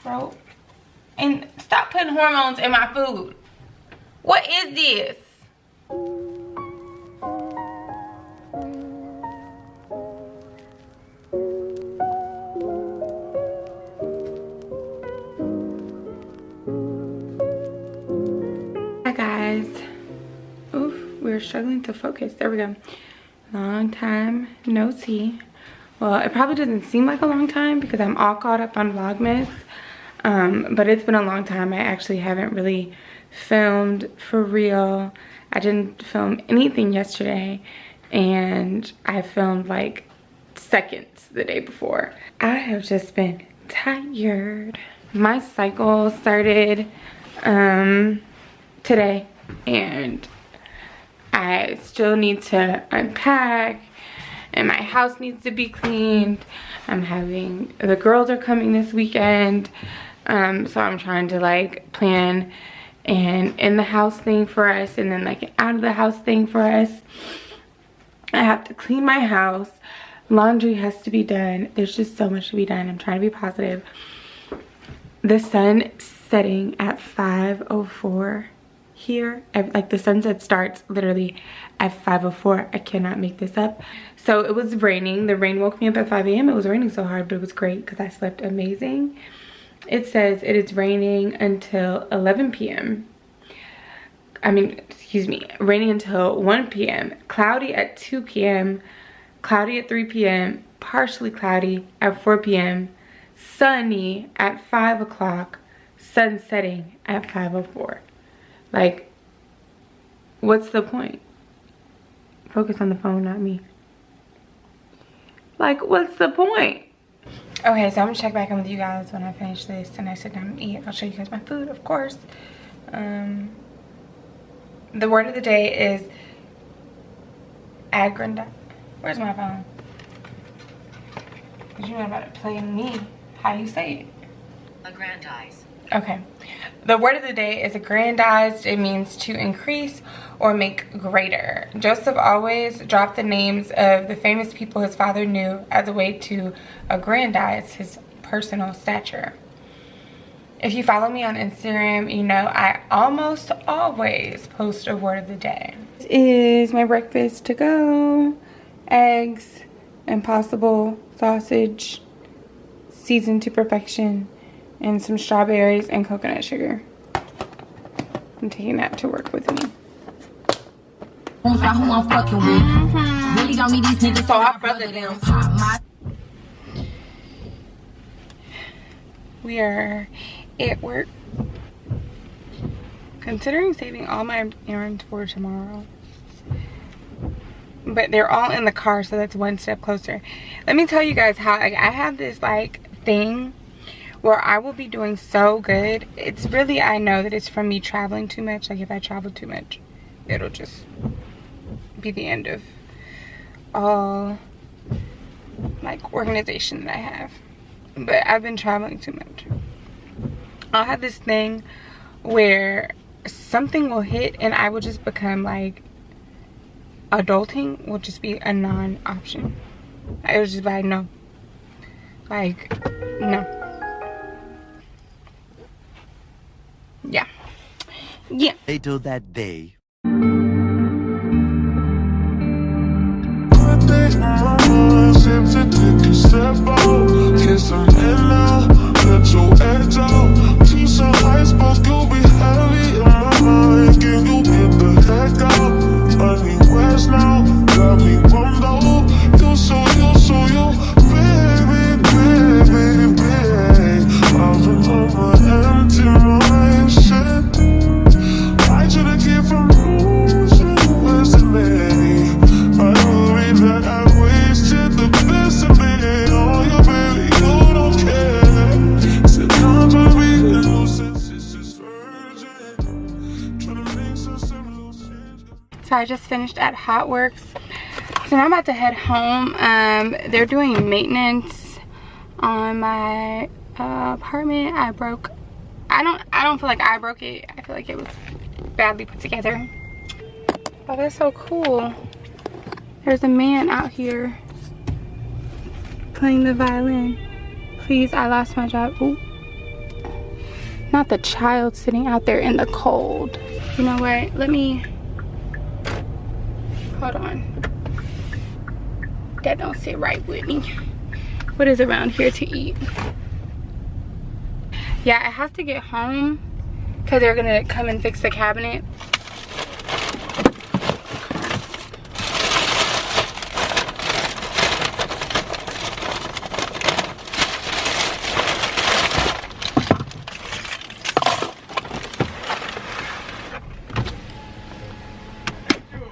Bro, and stop putting hormones in my food. What is this? Hi guys. Oof, we're struggling to focus. There we go. Long time no see. Well, it probably doesn't seem like a long time because I'm all caught up on Vlogmas. But it's been a long time. I actually haven't really filmed for real. I didn't film anything yesterday, and I filmed like seconds the day before. I have just been tired. My cycle started today, and I still need to unpack, and my house needs to be cleaned. The girls are coming this weekend, so I'm trying to like plan an in the house thing for us and then like an out of the house thing for us. I have to clean my house. Laundry has to be done. There's just so much to be done. I'm trying to be positive. The sun setting at 5:04 here. Like the sunset starts literally at 5:04. I cannot make this up. So it was raining. The rain woke me up at 5 a.m. It was raining so hard, but it was great because I slept amazing. It says it is raining until 11 p.m. Raining until 1 p.m. Cloudy at 2 p.m. Cloudy at 3 p.m. Partially cloudy at 4 p.m. Sunny at 5 o'clock. Sun setting at 5:04. Like, what's the point? Focus on the phone, not me. Like, what's the point? Okay, so I'm gonna check back in with you guys when I finish this and I sit down and eat. I'll show you guys my food, of course. The word of the day is aggrandize. Where's my phone? Because you're not about to play me. How you say it? Aggrandize. Okay. The word of the day is aggrandized. It means to increase or make greater. Joseph always dropped the names of the famous people his father knew as a way to aggrandize his personal stature. If you follow me on Instagram, you know I almost always post a word of the day. This is my breakfast to go. Eggs, Impossible sausage, seasoned to perfection, and some strawberries and coconut sugar. I'm taking that to work with me. So our brother them. We are at work. Considering saving all my errands for tomorrow. But they're all in the car, so that's one step closer. Let me tell you guys how I have this like thing where I will be doing so good. It's really, I know that it's from me traveling too much. Like if I travel too much, it'll just be the end of all like organization that I have. But I've been traveling too much. I'll have this thing where something will hit and I will just become like, adulting will just be a non-option. I was just like, no. Like, no. Yeah. Yeah. Later that day. So I just finished at Hot Works. So now I'm about to head home. They're doing maintenance on my apartment. I don't feel like I broke it. I feel like it was badly put together. Oh, that's so cool. There's a man out here playing the violin. Please, I lost my job. Ooh. Not the child sitting out there in the cold. You know what? Let me, hold on. That don't sit right with me. What is around here to eat? Yeah, I have to get home because they're gonna come and fix the cabinet.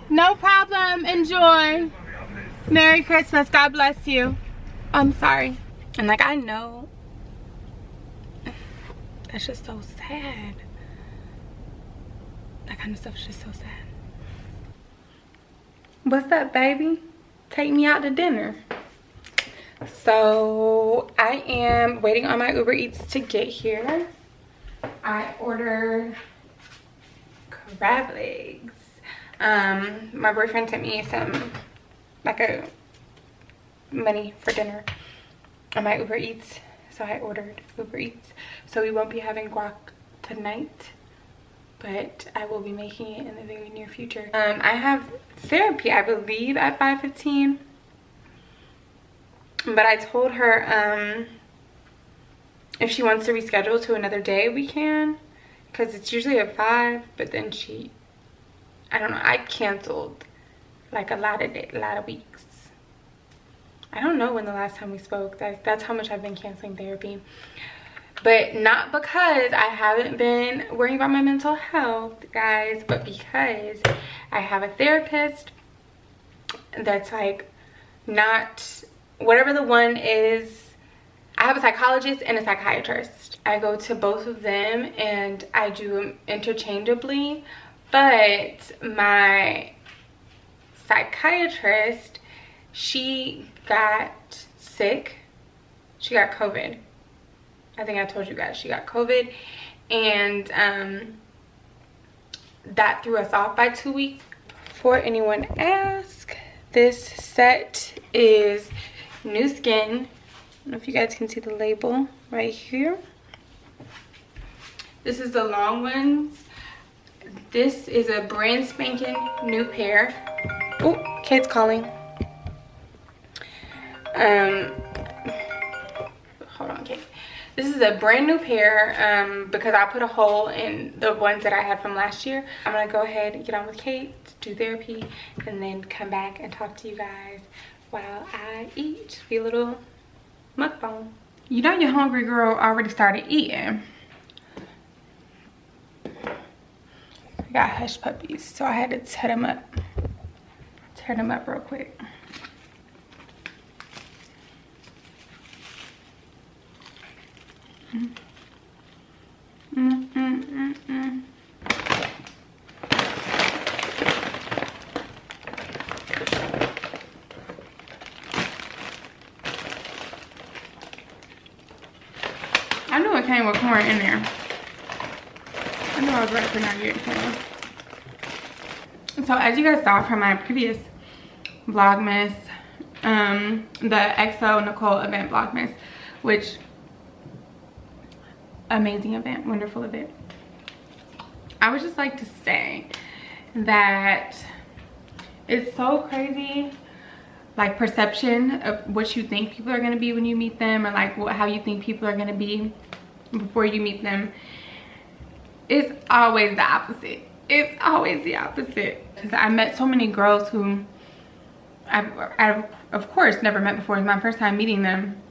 No problem, enjoy. Merry Christmas, God bless you. I'm sorry. And like, I know, that's just so sad. That kind of stuff is just so sad. What's up, baby? Take me out to dinner. So I am waiting on my Uber Eats to get here. I ordered crab legs. My boyfriend sent me some, like, a money for dinner on my Uber Eats, so I ordered Uber Eats. So we won't be having guac tonight, but I will be making it in the very near future. I have therapy, I believe, at 5:15, but I told her if she wants to reschedule to another day, we can, because it's usually at 5, but then she, I don't know, I canceled like a lot of weeks. I don't know when the last time we spoke. That's how much I've been canceling therapy. But not because I haven't been worrying about my mental health, guys, but because I have a therapist that's like not, whatever the one is, I have a psychologist and a psychiatrist. I go to both of them and I do them interchangeably, but my psychiatrist, she got sick. She got COVID. I think I told you guys she got COVID, and that threw us off by 2 weeks. Before anyone asks, this set is New Skin. I don't know if you guys can see the label right here. This is the long ones. This is a brand spanking new pair. Oh, kids calling. Hold on, Kate. This is a brand new pair because I put a hole in the ones that I had from last year. I'm gonna go ahead and get on with Kate, do therapy, and then come back and talk to you guys while I eat. Be a little mukbang. You know your hungry girl already started eating. I got hush puppies, so I had to turn them up. Turn them up real quick. I knew it came with corn in there. I knew I was right to not get corn. So as you guys saw from my previous Vlogmas, the XO Nicole event Vlogmas, which amazing event, wonderful event. I would just like to say that it's so crazy, like, perception of what you think people are going to be when you meet them, or like how you think people are going to be before you meet them. It's always the opposite. It's always the opposite. Because I met so many girls who I've of course never met before. It's my first time meeting them.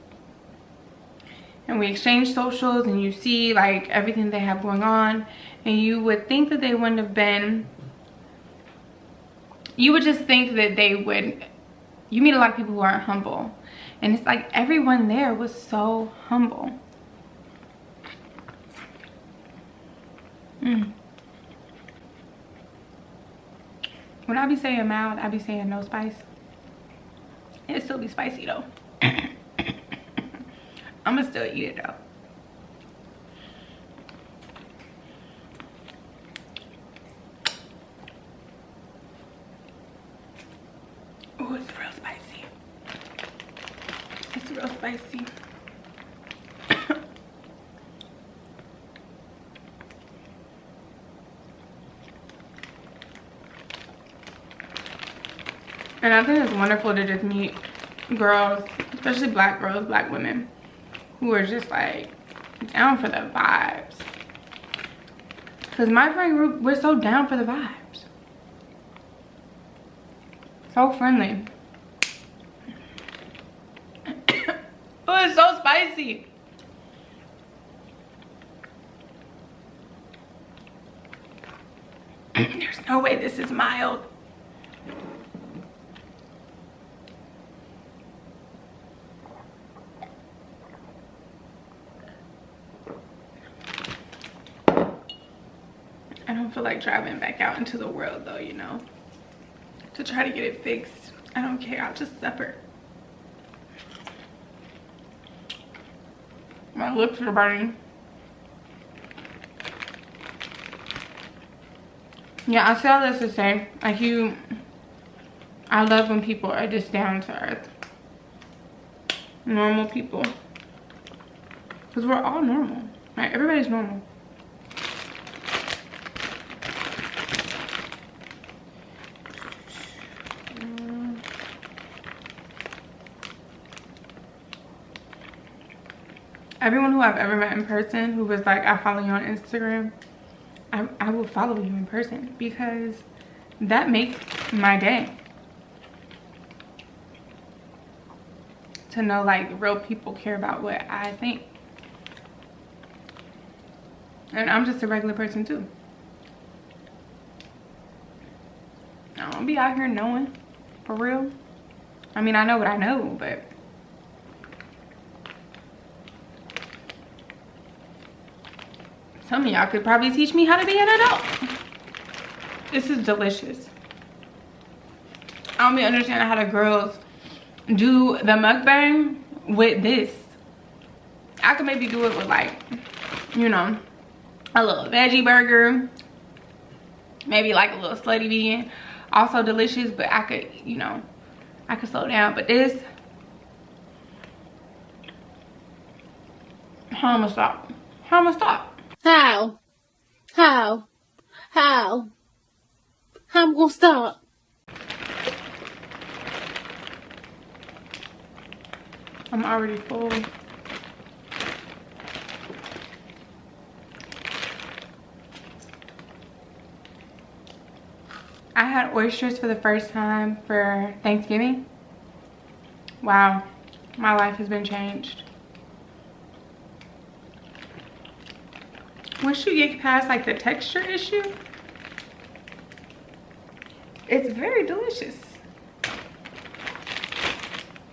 And we exchange socials, and you see like everything they have going on, and you would think that they wouldn't have been, you would just think that they would, you meet a lot of people who aren't humble, and it's like everyone there was so humble. When I be saying mild, I be saying no spice. It still be spicy though. I'ma still eat it though. Oh, it's real spicy. It's real spicy. And I think it's wonderful to just meet girls, especially black girls, black women, who are just like down for the vibes. Because my friend group, we're so down for the vibes. So friendly. Oh, it's so spicy. There's no way this is mild. I don't feel like driving back out into the world though, you know, to try to get it fixed. I don't care, I'll just suffer. My lips are burning. Yeah, I say all this to say, like I love when people are just down to earth. Normal people. Because we're all normal, right? Everybody's normal. Everyone who I've ever met in person who was like, I follow you on Instagram, I will follow you in person because that makes my day. To know like real people care about what I think. And I'm just a regular person too. I don't be out here knowing, for real. I mean, I know what I know, but some of y'all could probably teach me how to be an adult. This is delicious. I don't be understanding how the girls do the mukbang with this. I could maybe do it with like, you know, a little veggie burger. Maybe like a little slutty vegan. Also delicious, but I could, you know, I could slow down. But this, how I'm gonna stop? How I'm gonna stop? How I'm gonna stop? I'm already full. I had oysters for the first time for Thanksgiving. Wow, my life has been changed. Once you get past like the texture issue, it's very delicious.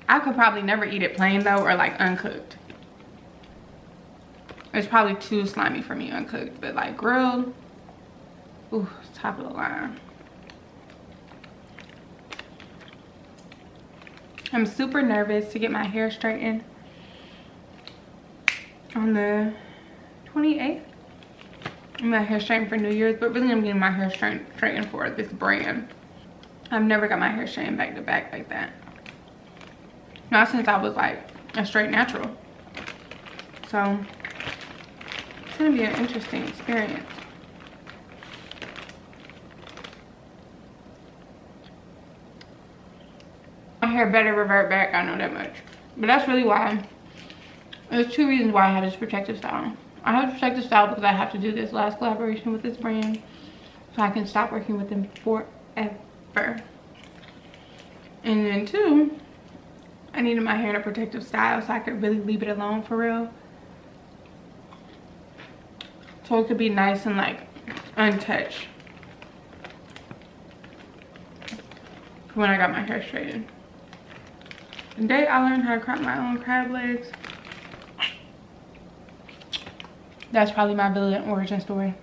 I could probably never eat it plain though, or like uncooked. It's probably too slimy for me uncooked, but like grilled, ooh, top of the line. I'm super nervous to get my hair straightened on the 28th. My hair straightened for New Year's, but really I'm getting my hair straightened for this brand. I've never got my hair straightened back to back like that. Not since I was like a straight natural. So it's gonna be an interesting experience. My hair better revert back, I know that much. But that's really why. There's two reasons why I have this protective style. I have to protect the style because I have to do this last collaboration with this brand so I can stop working with them forever. And then two, I needed my hair in a protective style so I could really leave it alone for real. So it could be nice and like untouched when I got my hair straightened. The day I learned how to crop my own crab legs, that's probably my villain origin story.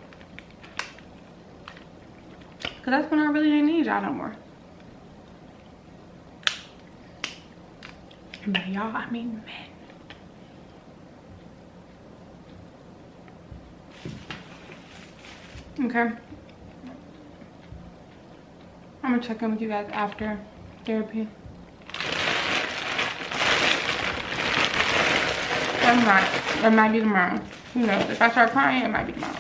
Cause that's when I really didn't need y'all no more. And by y'all, I mean men. Okay. I'm gonna check in with you guys after therapy. Or not. It might be tomorrow. Who knows? If I start crying, it might be tomorrow.